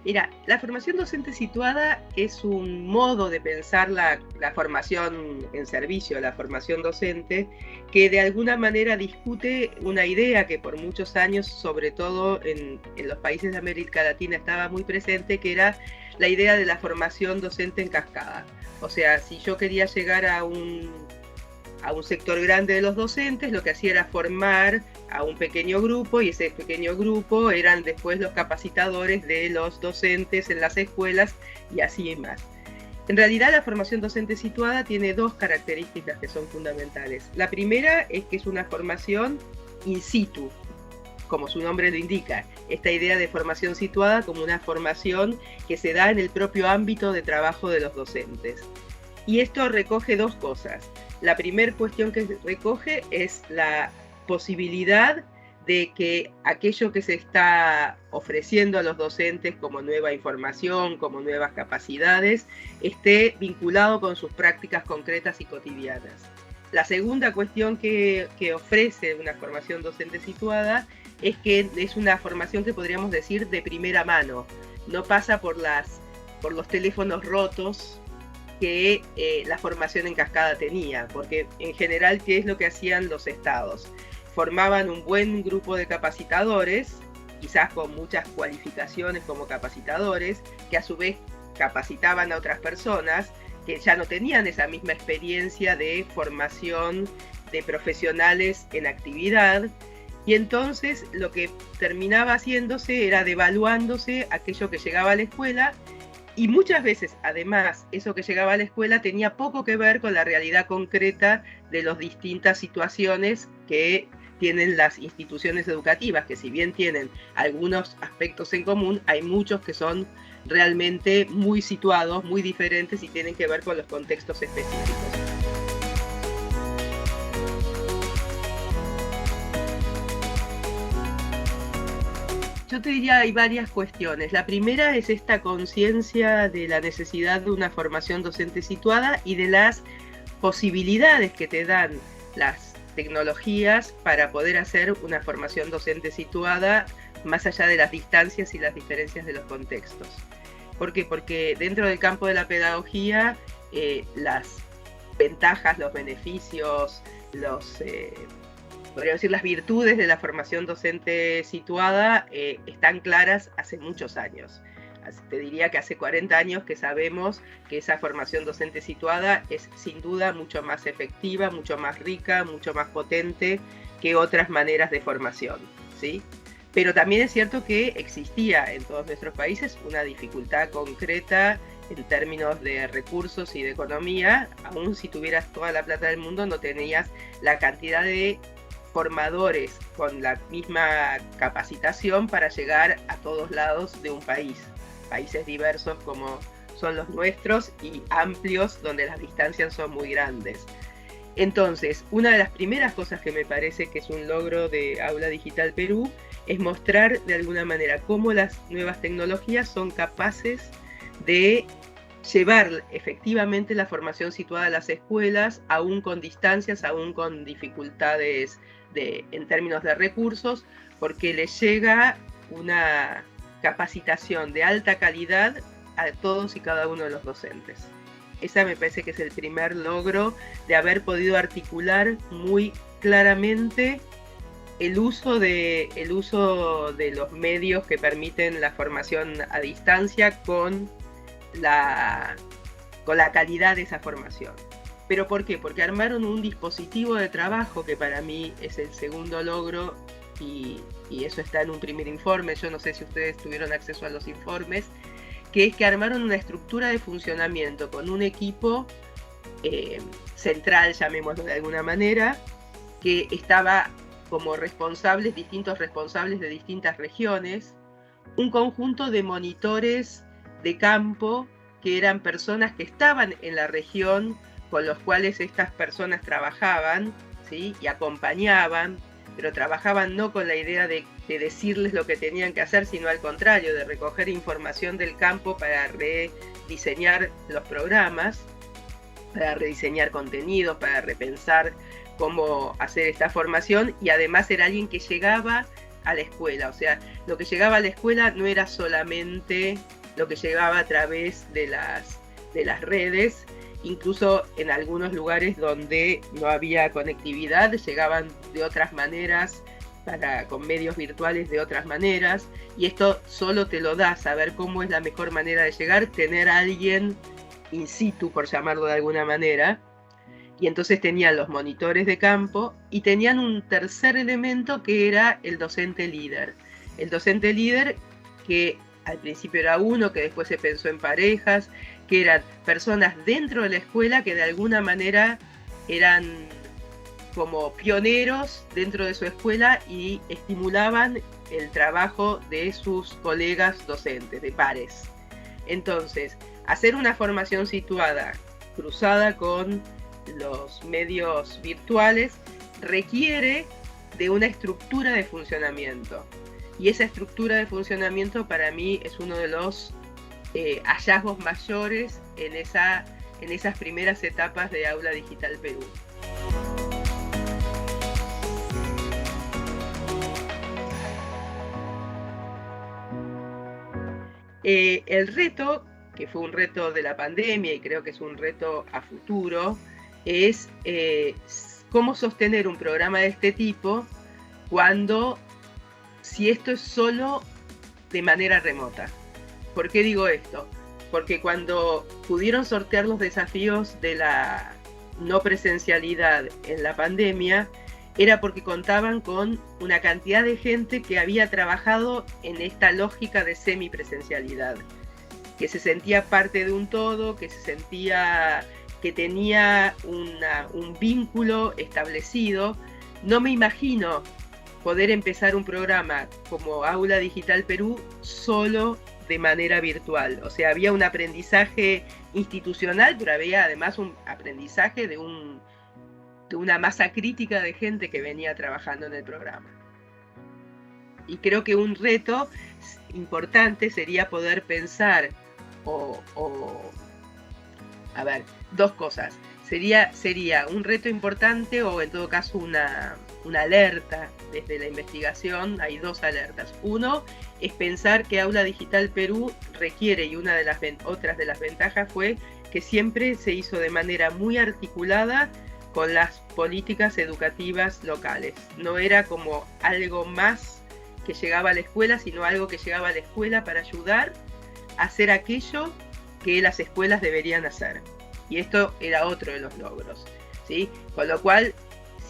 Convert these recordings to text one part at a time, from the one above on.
Mira, la formación docente situada es un modo de pensar la formación en servicio, la formación docente, que de alguna manera discute una idea que por muchos años, sobre todo en los países de América Latina, estaba muy presente, que era la idea de la formación docente en cascada. O sea, si yo quería llegar a un sector grande de los docentes, lo que hacía era formar a un pequeño grupo, y ese pequeño grupo eran después los capacitadores de los docentes en las escuelas y así más. En realidad, la formación docente situada tiene dos características que son fundamentales. La primera es que es una formación in situ, como su nombre lo indica, esta idea de formación situada como una formación que se da en el propio ámbito de trabajo de los docentes. Y esto recoge dos cosas. La primera cuestión que recoge es la posibilidad de que aquello que se está ofreciendo a los docentes como nueva información, como nuevas capacidades, esté vinculado con sus prácticas concretas y cotidianas. La segunda cuestión que ofrece una formación docente situada es que es una formación que podríamos decir de primera mano. No pasa por los teléfonos rotos que la formación en cascada tenía, porque en general, ¿qué es lo que hacían los estados? Formaban un buen grupo de capacitadores, quizás con muchas cualificaciones como capacitadores, que a su vez capacitaban a otras personas que ya no tenían esa misma experiencia de formación de profesionales en actividad, y entonces lo que terminaba haciéndose era devaluándose aquello que llegaba a la escuela. Y muchas veces, además, eso que llegaba a la escuela tenía poco que ver con la realidad concreta de las distintas situaciones que tienen las instituciones educativas, que si bien tienen algunos aspectos en común, hay muchos que son realmente muy situados, muy diferentes y tienen que ver con los contextos específicos. Yo te diría, hay varias cuestiones. La primera es esta conciencia de la necesidad de una formación docente situada y de las posibilidades que te dan las tecnologías para poder hacer una formación docente situada más allá de las distancias y las diferencias de los contextos. ¿Por qué? Porque dentro del campo de la pedagogía, las ventajas, los beneficios, podría decir, las virtudes de la formación docente situada están claras hace muchos años. Te diría que hace 40 años que sabemos que esa formación docente situada es sin duda mucho más efectiva, mucho más rica, mucho más potente que otras maneras de formación, ¿sí? Pero también es cierto que existía en todos nuestros países una dificultad concreta en términos de recursos y de economía. Aún si tuvieras toda la plata del mundo, no tenías la cantidad de formadores con la misma capacitación para llegar a todos lados de un país. Países diversos como son los nuestros y amplios, donde las distancias son muy grandes. Entonces, una de las primeras cosas que me parece que es un logro de Aula Digital Perú es mostrar de alguna manera cómo las nuevas tecnologías son capaces de llevar efectivamente la formación situada a las escuelas, aún con distancias, aún con dificultades en términos de recursos, porque les llega una capacitación de alta calidad a todos y cada uno de los docentes. Esa me parece que es el primer logro de haber podido articular muy claramente el uso de los medios que permiten la formación a distancia con la calidad de esa formación. ¿Pero por qué? Porque armaron un dispositivo de trabajo que para mí es el segundo logro, y eso está en un primer informe. Yo no sé si ustedes tuvieron acceso a los informes, que es que armaron una estructura de funcionamiento con un equipo central, llamémoslo de alguna manera, que estaba como distintos responsables de distintas regiones, un conjunto de monitores de campo que eran personas que estaban en la región con los cuales estas personas trabajaban, ¿sí? Y acompañaban, pero trabajaban no con la idea de decirles lo que tenían que hacer, sino al contrario, de recoger información del campo para rediseñar los programas, para rediseñar contenidos, para repensar cómo hacer esta formación, y además era alguien que llegaba a la escuela. O sea, lo que llegaba a la escuela no era solamente lo que llegaba a través de las redes, incluso en algunos lugares donde no había conectividad, llegaban de otras maneras, con medios virtuales de otras maneras, y esto solo te lo da saber cómo es la mejor manera de llegar, tener a alguien in situ, por llamarlo de alguna manera. Y entonces tenían los monitores de campo y tenían un tercer elemento que era el docente líder. El docente líder que al principio era uno, que después se pensó en parejas, que eran personas dentro de la escuela que de alguna manera eran como pioneros dentro de su escuela y estimulaban el trabajo de sus colegas docentes, de pares. Entonces, hacer una formación situada, cruzada con los medios virtuales, requiere de una estructura de funcionamiento. Y esa estructura de funcionamiento para mí es uno de los hallazgos mayores en esas primeras etapas de Aula Digital Perú. El reto, que fue un reto de la pandemia y creo que es un reto a futuro, es cómo sostener un programa de este tipo si esto es solo de manera remota. ¿Por qué digo esto? Porque cuando pudieron sortear los desafíos de la no presencialidad en la pandemia, era porque contaban con una cantidad de gente que había trabajado en esta lógica de semipresencialidad, que se sentía parte de un todo, que se sentía que tenía un vínculo establecido. No me imagino poder empezar un programa como Aula Digital Perú solo de manera virtual. O sea, había un aprendizaje institucional, pero había además un aprendizaje de una masa crítica de gente que venía trabajando en el programa. Y creo que un reto importante sería poder pensar dos cosas. Sería un reto importante, o en todo caso una alerta desde la investigación. Hay dos alertas. Uno es pensar que Aula Digital Perú requiere, y otras de las ventajas fue que siempre se hizo de manera muy articulada con las políticas educativas locales. No era como algo más que llegaba a la escuela, sino algo que llegaba a la escuela para ayudar a hacer aquello que las escuelas deberían hacer. Y esto era otro de los logros, ¿sí? Con lo cual,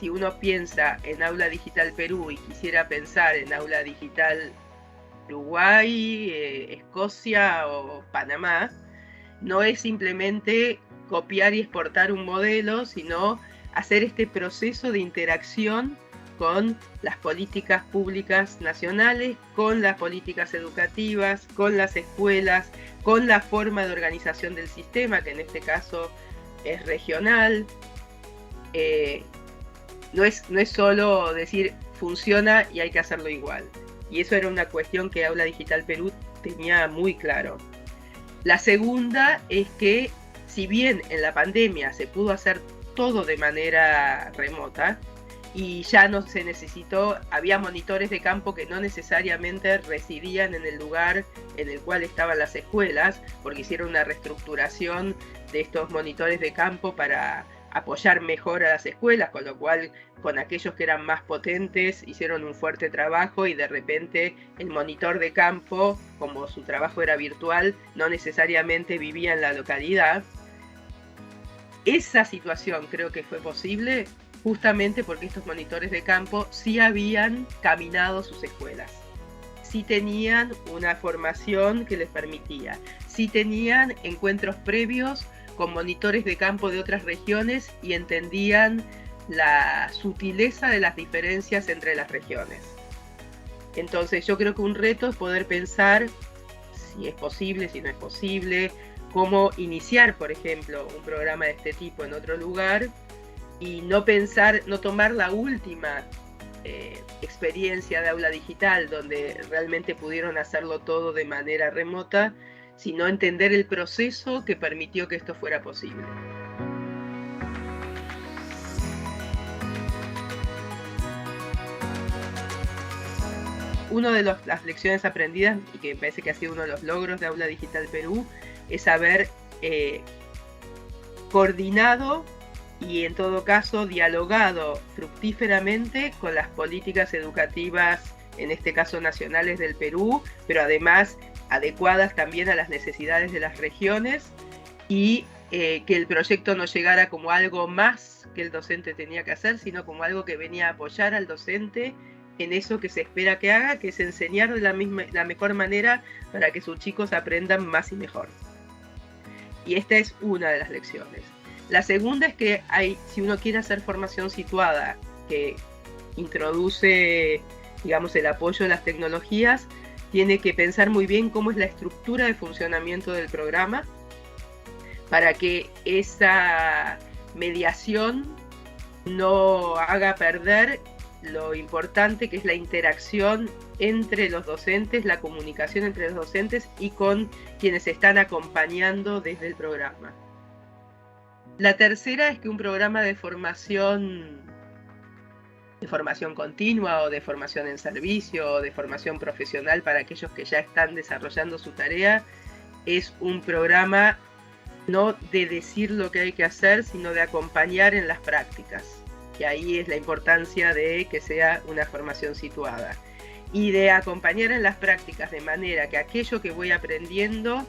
si uno piensa en Aula Digital Perú y quisiera pensar en Aula Digital Uruguay, Escocia o Panamá, no es simplemente copiar y exportar un modelo, sino hacer este proceso de interacción con las políticas públicas nacionales, con las políticas educativas, con las escuelas, con la forma de organización del sistema, que en este caso es regional. No es solo decir funciona y hay que hacerlo igual. Y eso era una cuestión que Aula Digital Perú tenía muy claro. La segunda es que, si bien en la pandemia se pudo hacer todo de manera remota y ya no se necesitó, había monitores de campo que no necesariamente residían en el lugar en el cual estaban las escuelas, porque hicieron una reestructuración de estos monitores de campo para apoyar mejor a las escuelas, con lo cual con aquellos que eran más potentes hicieron un fuerte trabajo, y de repente el monitor de campo, como su trabajo era virtual, no necesariamente vivía en la localidad. Esa situación creo que fue posible justamente porque estos monitores de campo sí habían caminado sus escuelas, sí tenían una formación que les permitía, sí tenían encuentros previos con monitores de campo de otras regiones y entendían la sutileza de las diferencias entre las regiones. Entonces yo creo que un reto es poder pensar si es posible, si no es posible, cómo iniciar, por ejemplo, un programa de este tipo en otro lugar, y no tomar la última experiencia de aula digital, donde realmente pudieron hacerlo todo de manera remota, sino entender el proceso que permitió que esto fuera posible. una de las lecciones aprendidas, y que me parece que ha sido uno de los logros de Aula Digital Perú, es haber coordinado y en todo caso dialogado fructíferamente con las políticas educativas, en este caso nacionales del Perú, pero además adecuadas también a las necesidades de las regiones, y que el proyecto no llegara como algo más que el docente tenía que hacer, sino como algo que venía a apoyar al docente en eso que se espera que haga, que es enseñar de la mejor manera para que sus chicos aprendan más y mejor. Y esta es una de las lecciones. La segunda es que si uno quiere hacer formación situada, que introduce, digamos, el apoyo de las tecnologías, tiene que pensar muy bien cómo es la estructura de funcionamiento del programa para que esa mediación no haga perder lo importante que es la interacción entre los docentes, la comunicación entre los docentes y con quienes están acompañando desde el programa. La tercera es que un programa de formación continua o de formación en servicio o de formación profesional para aquellos que ya están desarrollando su tarea es un programa no de decir lo que hay que hacer, sino de acompañar en las prácticas. Y ahí es la importancia de que sea una formación situada. Y de acompañar en las prácticas de manera que aquello que voy aprendiendo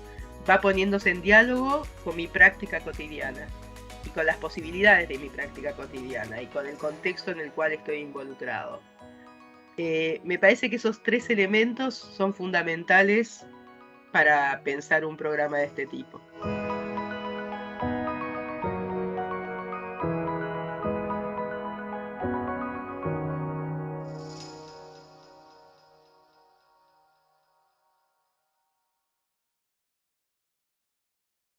va poniéndose en diálogo con mi práctica cotidiana y con las posibilidades de mi práctica cotidiana y con el contexto en el cual estoy involucrado. Me parece que esos tres elementos son fundamentales para pensar un programa de este tipo.